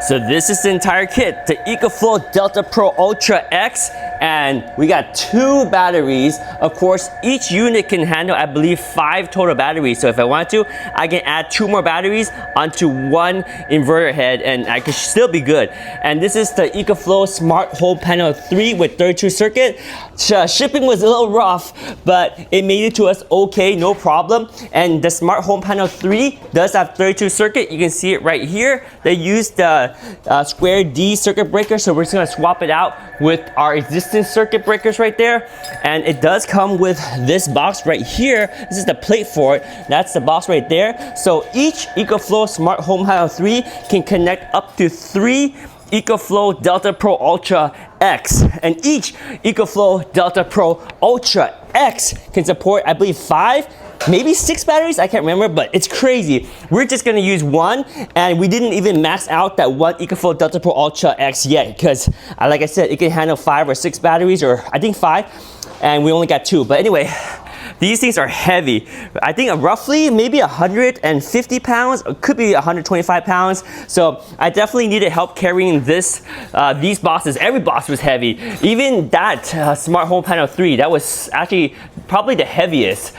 So this is the entire kit, the EcoFlow Delta Pro Ultra X, and we got 2 batteries. Of course, each unit can handle, I believe, 5 total batteries. So if I want to, I can add 2 more batteries onto 1 inverter head and I could still be good. And this is the EcoFlow Smart Home Panel 3 with 32 circuit. Shipping was a little rough, but it made it to us okay, no problem. And the Smart Home Panel 3 does have 32 circuit. You can see it right here. They used the square D circuit breaker, so we're just gonna swap it out with our existing circuit breakers right there. And it does come with this box right here. This is the plate for it. That's the box right there. So each EcoFlow Smart Home Panel 3 can connect up to 3 EcoFlow Delta Pro Ultra X, and each EcoFlow Delta Pro Ultra X can support, I believe, 5, maybe 6 batteries. I can't remember, but it's crazy. We're just gonna use 1, and we didn't even max out that 1 EcoFlow Delta Pro Ultra X yet, because like I said, it can handle 5 or 6 batteries, or I think 5, and we only got 2. But anyway, these things are heavy. I think roughly maybe 150 pounds, it could be 125 pounds. So I definitely needed help carrying this, these boxes. Every box was heavy. Even that Smart Home Panel 3, that was actually probably the heaviest.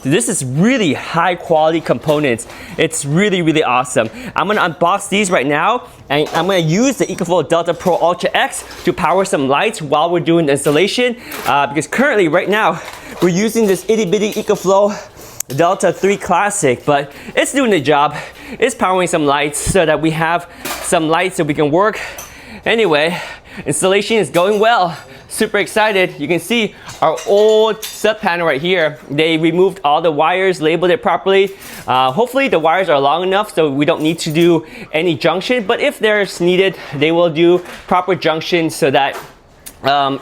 This is really high quality components. It's really, really awesome. I'm gonna unbox these right now, and I'm gonna use the EcoFlow Delta Pro Ultra X to power some lights while we're doing the installation. Because currently, right now, we're using this itty bitty EcoFlow Delta 3 Classic, but it's doing the job. It's powering some lights so that we have some lights so we can work. Anyway, installation is going well. Super excited. You can see our old sub panel right here. They removed all the wires, labeled it properly. Hopefully the wires are long enough so we don't need to do any junction, but if there's needed, they will do proper junction so that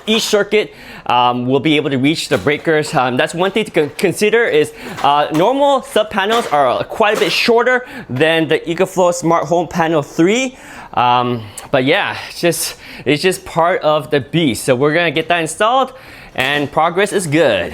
each circuit will be able to reach the breakers. That's one thing to consider is normal sub panels are quite a bit shorter than the EcoFlow Smart Home Panel 3. But yeah, it's just part of the beast. So we're gonna get that installed and progress is good.